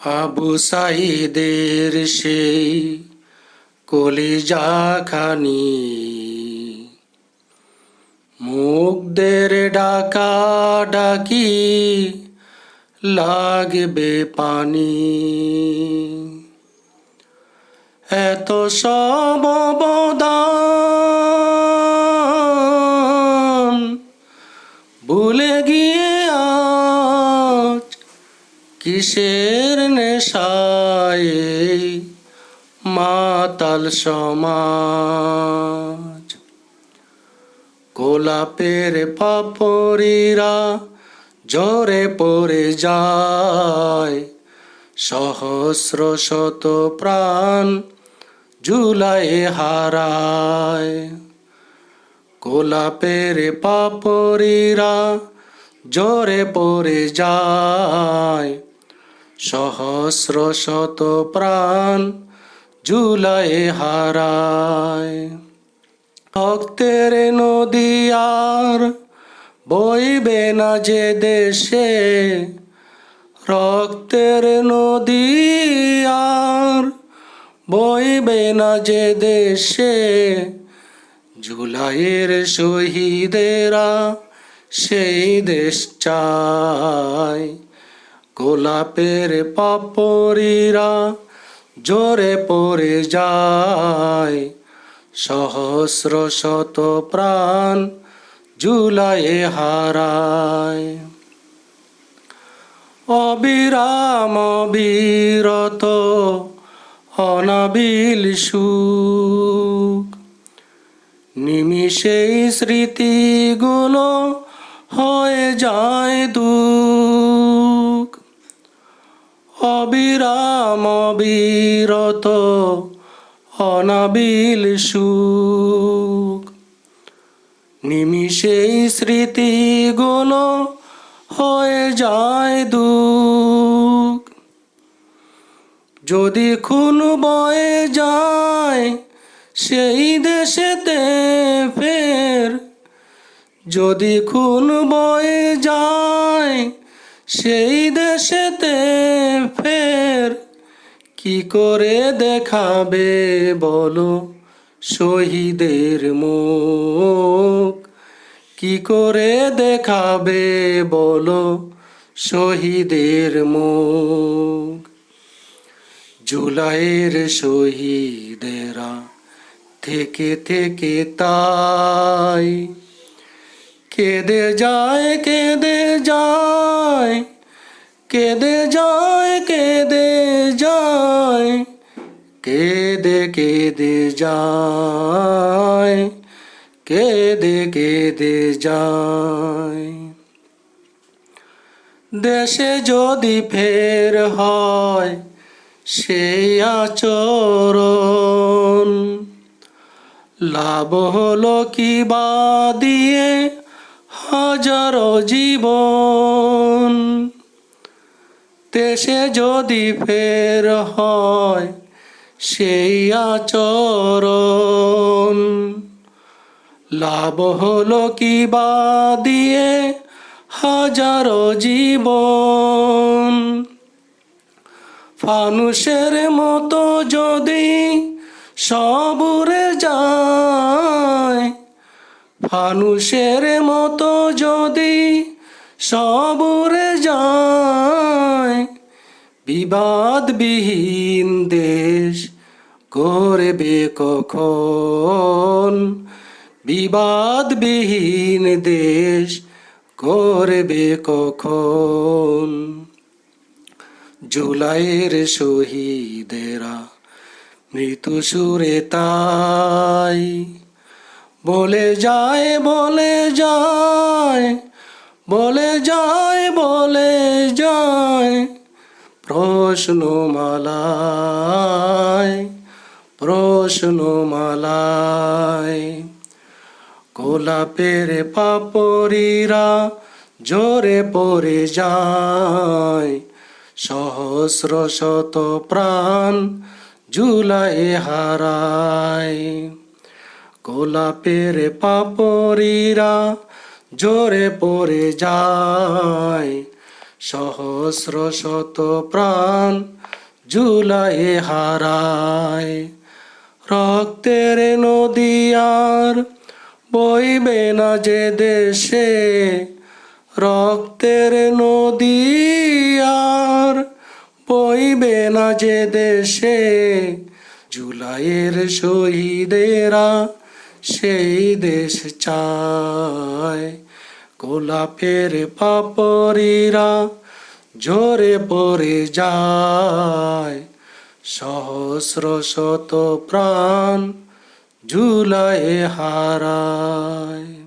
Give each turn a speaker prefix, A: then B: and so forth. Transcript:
A: আবু সাঈদের সেই কলিজাখানি মুগ্ধের ডাকা ডাকি লাগবে পানি। এত সব অবদান ভুলে গিয়ে আজ কিসের নেশায় এই মাতাল সমাজ। গোলাপের পাপড়িরা ঝরে পড়ে যায়, সহস্র শত প্রাণ ঝুলায় হারায়। গোলাপের পাপড়িরা ঝরে পড়ে যায়, সহস্র শত প্রাণ ঝুলায় হারায়। রক্তের নদী আর বইবে না যে দেশে, রক্তের নদী আর বইবে না যে দেশে, জুলাইয়ের শহীদেরা সেই দেশ চায়। গোলাপের পাপড়িরা ঝরে পড়ে যায়, সহস্র শত প্রাণ ঝুলায় হারায়। অবিরাম অবিরত অনাবিল সুখ, নিমিষেই স্মৃতিগুলো হয়ে যায় দুঃখ। অবিরাম অবিরত অনাবিল সুখ, নিমিষেই স্মৃতিগুলো হয়ে যায় দুঃখ। যদি খুন বয়ে যায় সেই দেশেতে ফের, যদি খুন বয়ে যায় সেই দেশেতে ফের, কি করে দেখাবে বলো শহীদের মুখ? কি করে দেখাবে বলো শহীদের মুখ? জুলাইয়ের শহীদেরা থেকে থেকে তাই কেঁদে যায়, কেঁদে যায়, কেঁদে যায়, কেঁদে যায়, কেঁদে কেঁদে যায়, কেঁদে কেঁদে যায়। দেশে যদি ফের হয় সেই আচরণ, লাভ হলো কি বা দিয়ে হাজারো জীবন। দেশে যদি ফের হয় সেই আচরণ, লাভ হলো কি বা দিয়ে হাজারো জীবন। ফানুষের মতো যদি সব উড়ে যায়, ফানুষের মতো যদি সব উড়ে যায়, বিবাদবিহীন দেশ গড়বে কখন? বিবাদবিহীন দেশ গড়বে কখন? জুলাইয়ের শহীদেরা মৃত্যু সুরে তাই বলে যায়, বলে যায়, বলে যায়, বলে যায়, প্রশ্নমালায়, প্রশ্নমালায়। গোলাপের পাপড়িরা ঝরে পড়ে যায়, সহস্র শত প্রাণ ঝুলায় হারায়। গোলাপের পাপড়িরা ঝরে পড়ে যায়, সহস্র শত প্রাণ জুলাইয়ে হারায়। রক্তের নদী আর বইবে না যে দেশে, রক্তের নদী আর বইবে না যে দেশে, জুলাইয়ের শহীদেরা সেই দেশ চায়। গোলাপের পাপড়িরা ঝরে পড়ে যায়, সহস্র শত প্রাণ জুলাইয়ে হারায়।